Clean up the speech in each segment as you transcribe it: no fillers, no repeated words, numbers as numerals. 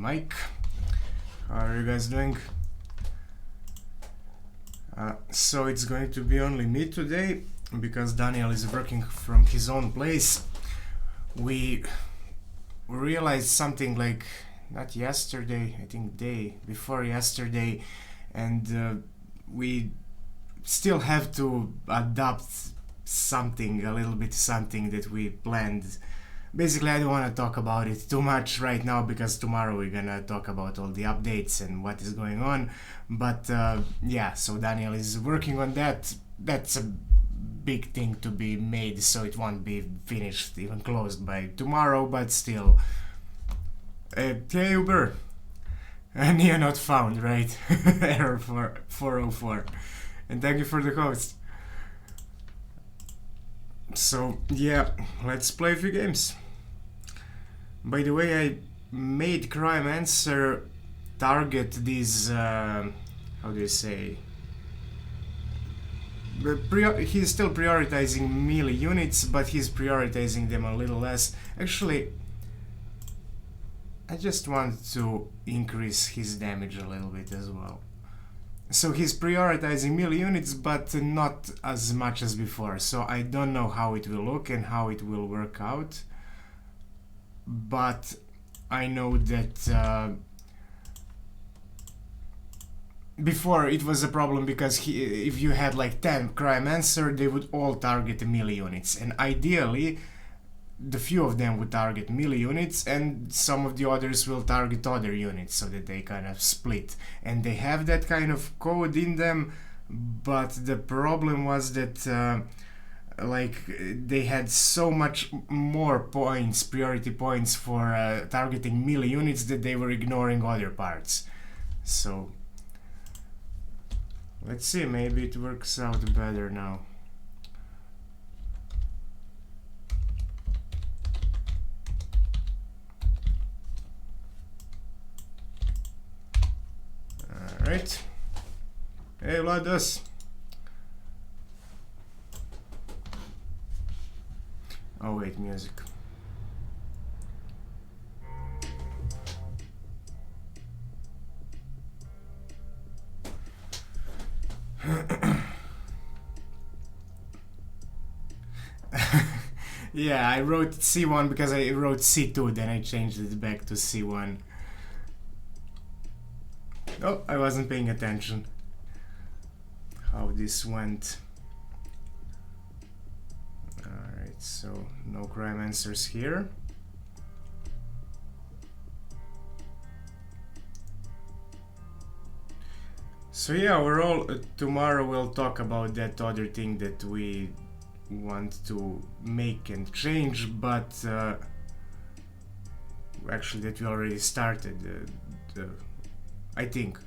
mic. How are you guys doing? So it's going to be only me today because Daniel is working from his own place. We realized something like not yesterday, I think day before yesterday, and we still have to adapt something, a little bit something that we planned. Basically, I don't want to talk about it too much right now because tomorrow we're gonna talk about all the updates and what is going on. But yeah, so Daniel is working on that. That's a big thing to be made, so it won't be finished, even closed by tomorrow, but still. Hey Uber, Neo not found, right? Error for 404. And thank you for the host. So yeah, let's play a few games. By the way, I made Crime Answer target these, how do you say, he's still prioritizing melee units, but he's prioritizing them a little less. Actually, I just want to increase his damage a little bit as well. So he's prioritizing melee units, but not as much as before. So I don't know how it will look and how it will work out. But I know that before it was a problem because if you had like 10 Crime Answer, they would all target melee units. And ideally, the few of them would target melee units and some of the others will target other units so that they kind of split. And they have that kind of code in them, but the problem was that like they had so much more points, priority points for targeting melee units that they were ignoring other parts. So let's see, maybe it works out better now. Alright. Hey Vlados. Oh wait, music. Yeah, I wrote C1 because I wrote C2, then I changed it back to C1. Oh, I wasn't paying attention how this went. Alright, so no Crime Answers here. So yeah, overall, tomorrow we'll talk about that other thing that we want to make and change, but actually that we already started. I think,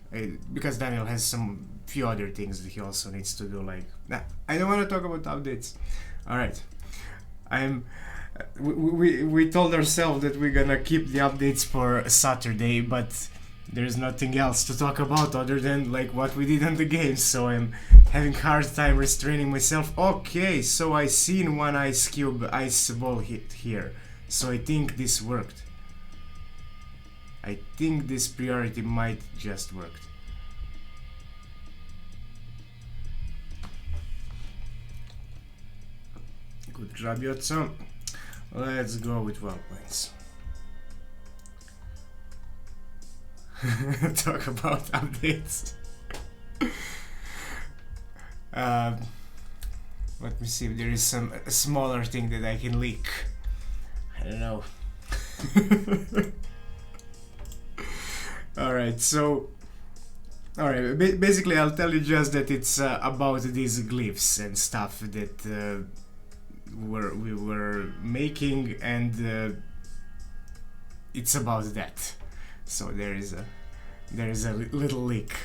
because Daniel has some few other things that he also needs to do, like, nah, I don't want to talk about updates. Alright, we told ourselves that we're gonna keep the updates for Saturday, but there's nothing else to talk about other than like what we did on the game, so I'm having hard time restraining myself. Okay, so I seen one ice ball hit here, so I think this worked. I think this priority might just work. Good job, Yotso. Let's go with 12 points. Talk about updates. Let me see if there is some smaller thing that I can leak. I don't know. Alright, so basically I'll tell you just that it's about these glyphs and stuff that we were making, and it's about that. So there is a little leak.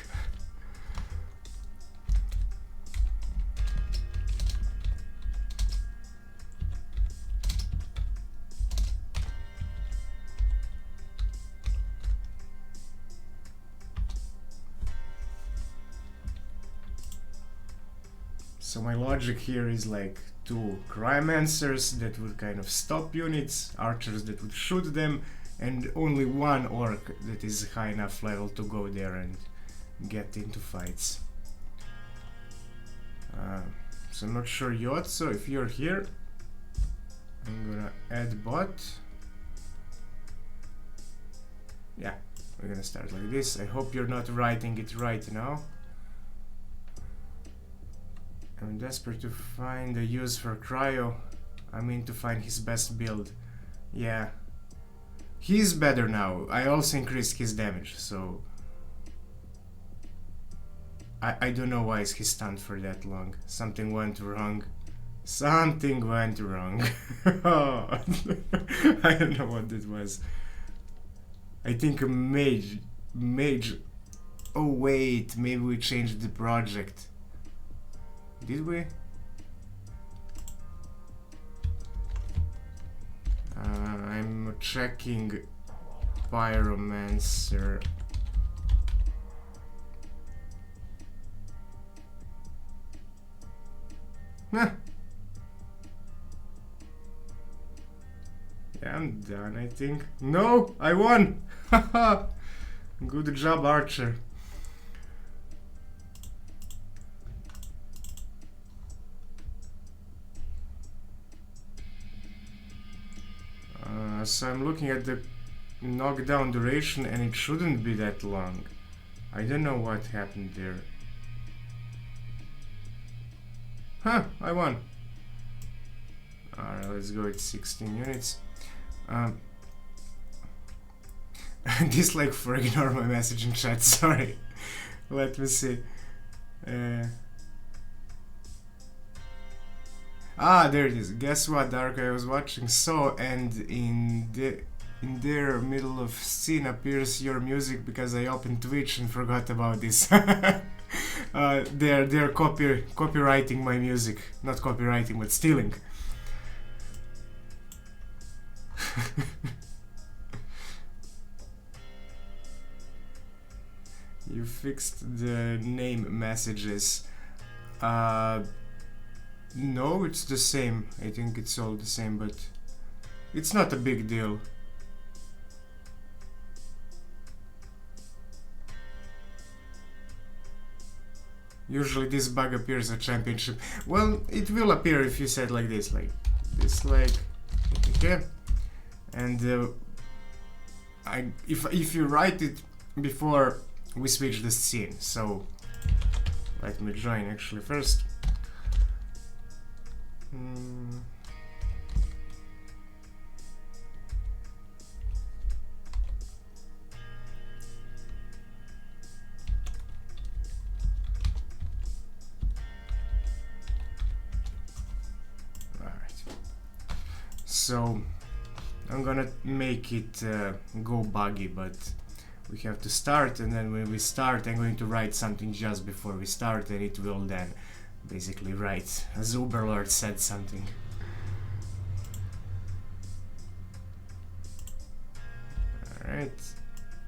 So my logic here is like 2 Crime Answers that would kind of stop units, archers that would shoot them, and only one orc that is high enough level to go there and get into fights. So I'm not sure yet, so if you're here, I'm gonna add bot. Yeah, we're gonna start like this. I hope you're not writing it right now. I'm desperate to find a use for Cryo. I mean to find his best build. Yeah. He's better now. I also increased his damage, so... I don't know why he stunned for that long. Something went wrong. Something went wrong. Oh, I don't know what it was. I think a mage... Oh wait, maybe we changed the project. Did we? I'm checking Pyromancer. Huh. Yeah, I'm done, I think. No, I won! Haha! Good job, Archer. So I'm looking at the knockdown duration and it shouldn't be that long. I don't know what happened there. Huh, I won. Alright, let's go with 16 units. Dislike for ignore my message in chat, sorry. Let me see. There it is. Guess what, Dark? I was watching So, and in their middle of scene appears your music because I opened Twitch and forgot about this. They're copywriting my music. Not copywriting, but stealing. You fixed the name messages. No, it's the same. I think it's all the same, but it's not a big deal. Usually this bug appears at championship. Well, it will appear if you said like this, okay. And if you write it before we switch the scene, so let me join actually first. Alright. So I'm gonna make it go buggy, but we have to start, and then when we start I'm going to write something just before we start, and it will then basically write as Uberlord said something. Alright.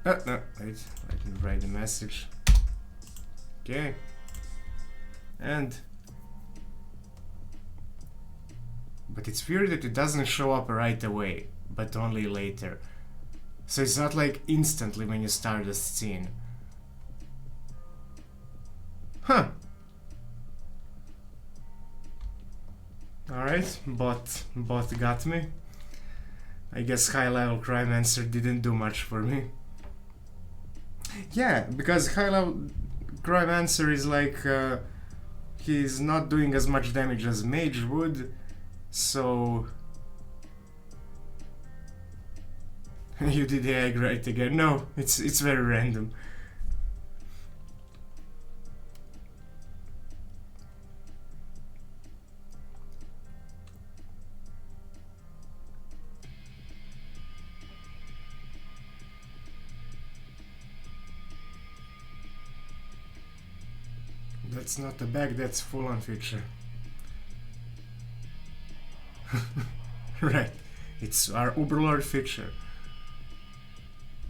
No, wait, let me write the message. Okay. And but it's weird that it doesn't show up right away, but only later. So it's not like instantly when you start the scene. Huh. Alright, bot got me. I guess high level Cryomancer didn't do much for me. Yeah, because high level Cryomancer is like he's not doing as much damage as Mage would, so you did the egg right again. No, it's very random. That's not a bag, that's full-on feature. Right, it's our Uberlord feature.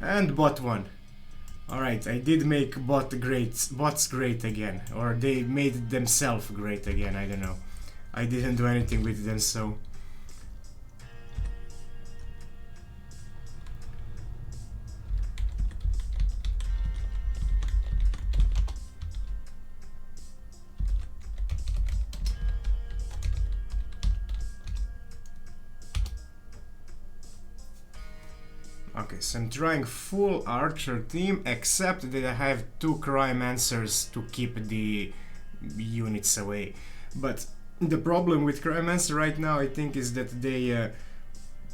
And bot won. Alright, I did make bots great again. Or they made themselves great again, I don't know. I didn't do anything with them, so... Okay, so I'm trying full archer team, except that I have 2 Cryomancers to keep the units away. But the problem with Cryomancer right now, I think, is that they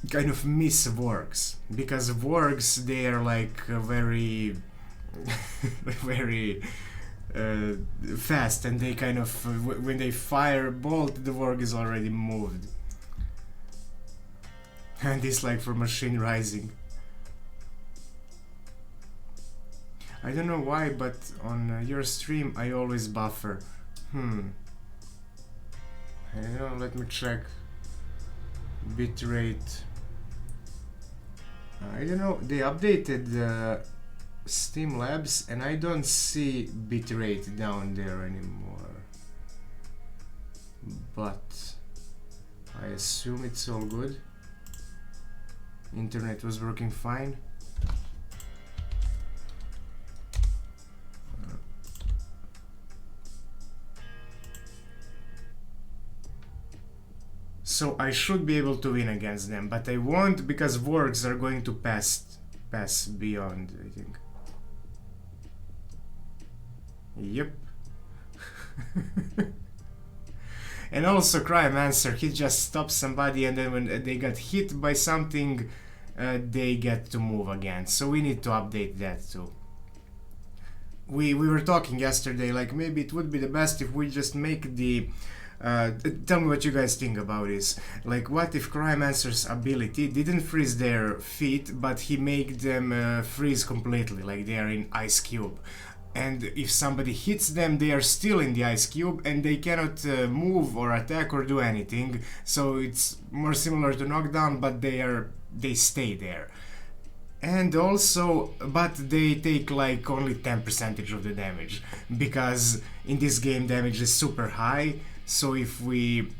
kind of miss Wargs. Because Wargs, they are like very... very fast, and they kind of... when they fire bolt, the Warg is already moved. And it's like for Machine Rising. I don't know why, but on your stream I always buffer. I don't know, let me check. Bitrate. I don't know, they updated Steam Labs and I don't see bitrate down there anymore. But I assume it's all good. Internet was working fine. So I should be able to win against them, but I won't because Wargs are going to pass beyond, I think. Yep. And also Cryomancer, he just stops somebody and then when they got hit by something, they get to move again. So we need to update that too. We were talking yesterday, like maybe it would be the best if we just make the... tell me what you guys think about this. Like, what if Cryomancer's ability didn't freeze their feet, but he made them freeze completely, like they are in Ice Cube. And if somebody hits them, they are still in the Ice Cube and they cannot move or attack or do anything. So it's more similar to Knockdown, but they stay there. And also, but they take like only 10% of the damage, because in this game damage is super high. So if we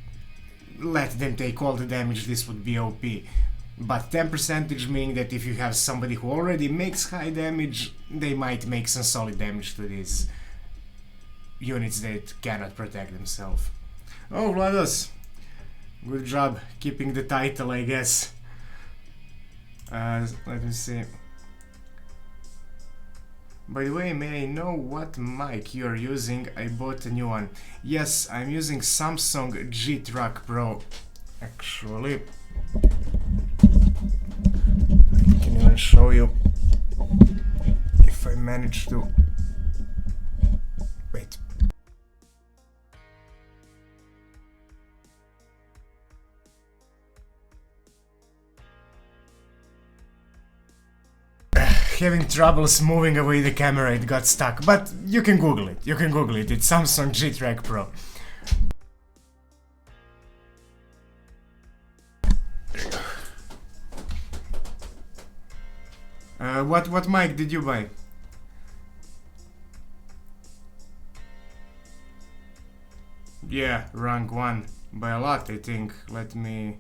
let them take all the damage, this would be OP. But 10% meaning that if you have somebody who already makes high damage, they might make some solid damage to these units that cannot protect themselves. Oh, Vlados! Good job keeping the title, I guess. Let me see. By the way, may I know what mic you're using? I bought a new one. Yes, I'm using Samsung G-Track Pro. Actually, I can even show you if I manage to... Wait. Having troubles moving away the camera, it got stuck, but you can Google it, it's Samsung G-Track Pro. There you go. What mic did you buy? Yeah, rank 1, by a lot I think. Let me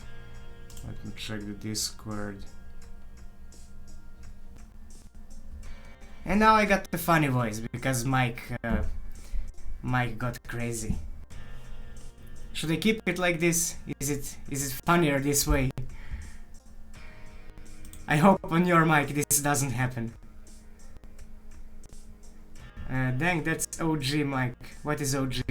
check the Discord. And now I got the funny voice because Mike got crazy. Should I keep it like this? Is it funnier this way? I hope on your mic this doesn't happen. Dang, that's OG mic. What is OG?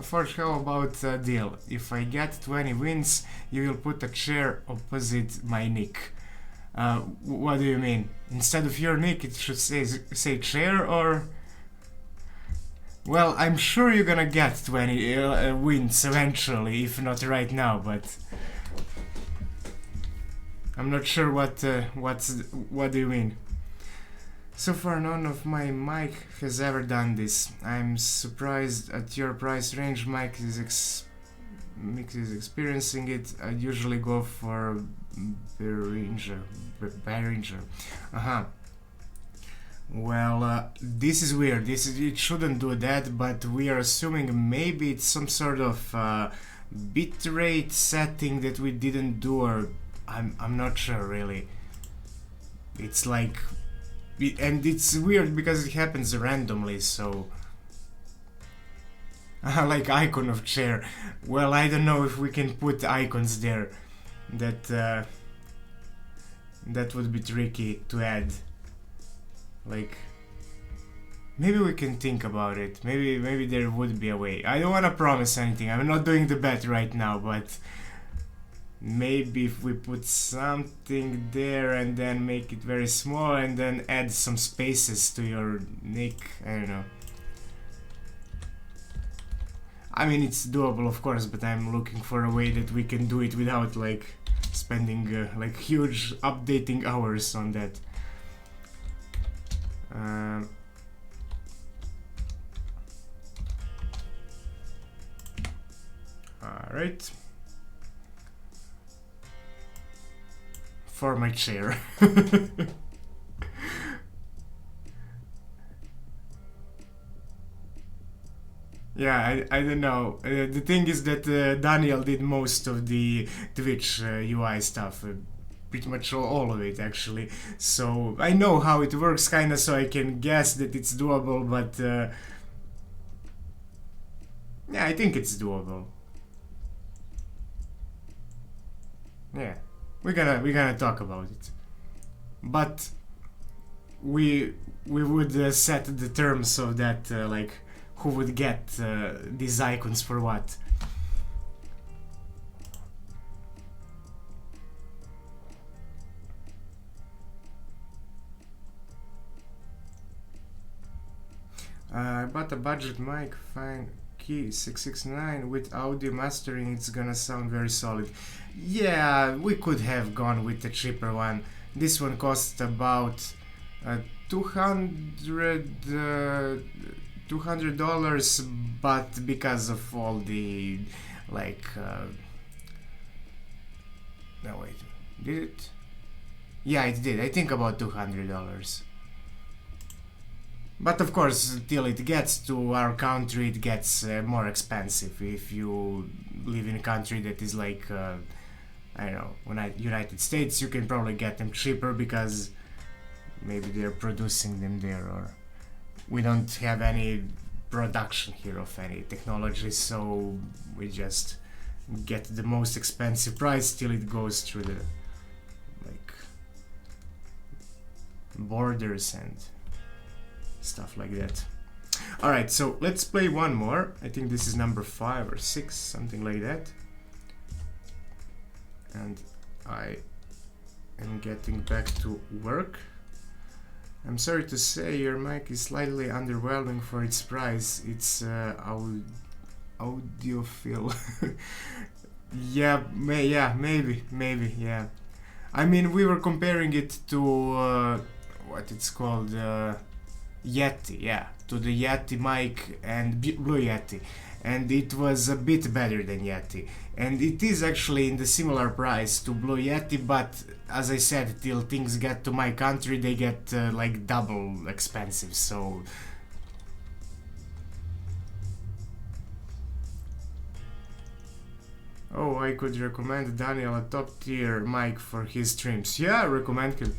First, how about a deal? If I get 20 wins, you will put a chair opposite my nick. What do you mean? Instead of your nick, it should say chair, or... Well, I'm sure you're gonna get 20 wins eventually, if not right now, but... I'm not sure what do you mean? So far, none of my mic has ever done this. I'm surprised at your price range. Mike is experiencing it. I usually go for Behringer. Well, this is weird. It shouldn't do that, but we are assuming maybe it's some sort of bitrate setting that we didn't do, or I'm not sure really. It's like, and it's weird because it happens randomly. So, like icon of chair. Well, I don't know if we can put icons there. That that would be tricky to add. Like, maybe we can think about it. Maybe there would be a way. I don't want to promise anything. I'm not doing the bet right now, but maybe if we put something there and then make it very small and then add some spaces to your nick. I don't know. I mean, it's doable, of course, but I'm looking for a way that we can do it without like spending like huge updating hours on that. Alright. For my chair. Yeah, I don't know. The thing is that Daniel did most of the Twitch UI stuff. Pretty much all of it, actually. So I know how it works, kinda, so I can guess that it's doable, but yeah, I think it's doable. Yeah, we're gonna talk about it, but we would set the terms of that, like who would get these icons for what. I bought a budget mic, fine key 669 with audio mastering. It's gonna sound very solid. Yeah, we could have gone with the cheaper one. This one cost about 200 dollars, but because of all the like no wait, did it? Yeah, it did. I think about $200. But of course, till it gets to our country, it gets more expensive. If you live in a country that is like, I don't know, United States, you can probably get them cheaper because maybe they're producing them there, or we don't have any production here of any technology, so we just get the most expensive price till it goes through the like borders and stuff like that. Alright, so let's play one more. I think this is number 5 or 6, something like that. And I am getting back to work. I'm sorry to say your mic is slightly underwhelming for its price. It's audiophile. Yeah, maybe, yeah. I mean, we were comparing it to what it's called, Yeti, yeah, to the Yeti mic and Blue Yeti, and it was a bit better than Yeti, and it is actually in the similar price to Blue Yeti, but as I said, till things get to my country, they get like double expensive, so oh, I could recommend Daniel a top tier mic for his streams. Yeah, recommend him.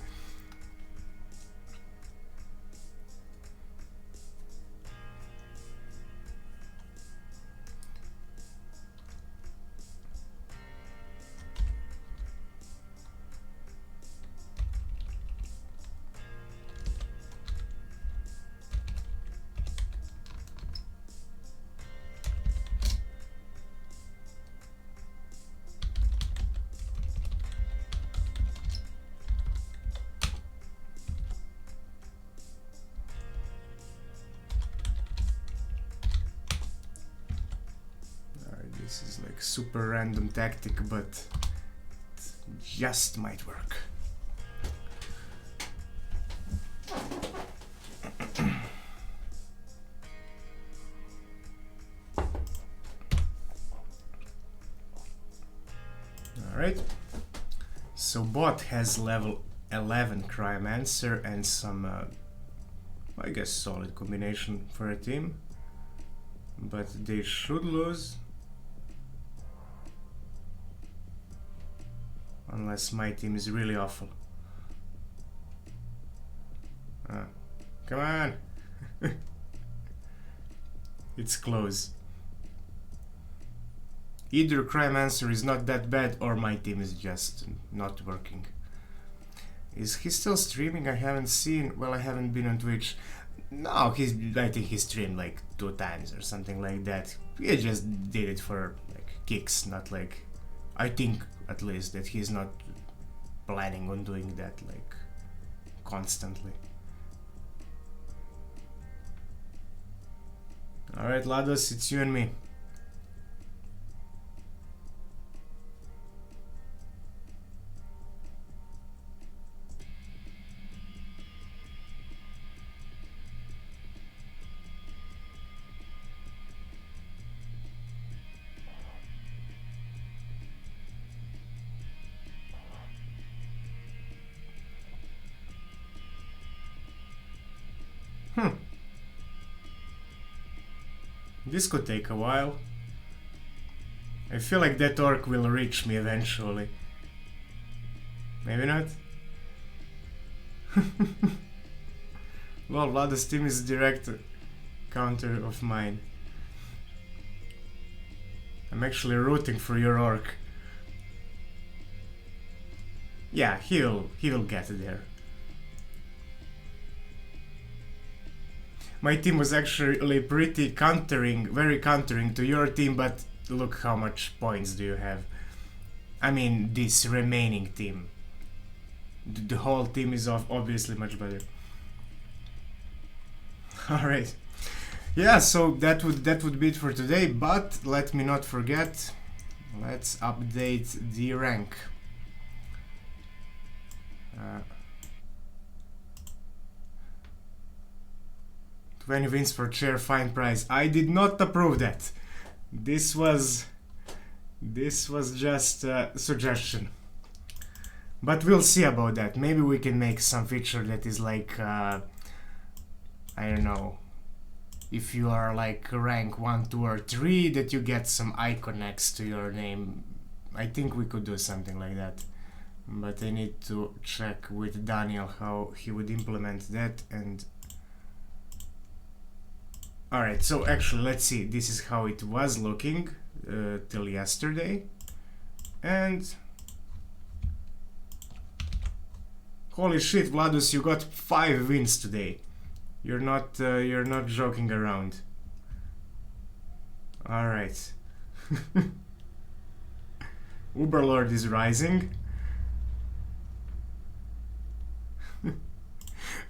This is like super random tactic, but it just might work. Alright, so bot has level 11 Cryomancer and some I guess solid combination for a team, but they should lose unless my team is really awful. Come on. It's close. Either Crime Answer is not that bad or my team is just not working. Is he still streaming? I haven't seen. Well, I haven't been on Twitch. No, I think he streamed like 2 times or something like that. He just did it for like kicks, not like. I think at least that he's not planning on doing that like constantly. Alright, Lados, it's you and me. This could take a while. I feel like that orc will reach me eventually. Maybe not? Well, Vlada's team is direct counter of mine. I'm actually rooting for your orc. Yeah, he'll get there. My team was actually pretty very countering to your team, but look how much points do you have. I mean, this remaining team. The whole team is obviously much better. Alright. Yeah, so that would be it for today, but let me not forget, let's update the rank. 20 wins for chair, fine prize. I did not approve that. This was just a suggestion. But we'll see about that. Maybe we can make some feature that is like, I don't know, if you are like rank 1, 2 or 3, that you get some icon next to your name. I think we could do something like that. But I need to check with Daniel how he would implement that. And alright, so actually let's see, this is how it was looking till yesterday, and holy shit, Vladus, you got 5 wins today. You're not joking around. Alright. Uberlord is rising.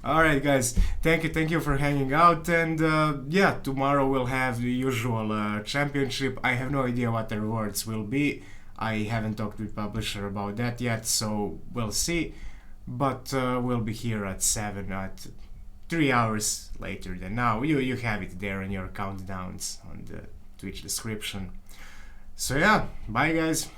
Alright guys, thank you for hanging out, and yeah, tomorrow we'll have the usual championship. I have no idea what the rewards will be. I haven't talked with publisher about that yet, so we'll see. But we'll be here at 7, at 3 hours later than now. You have it there in your countdowns on the Twitch description. So yeah, bye guys.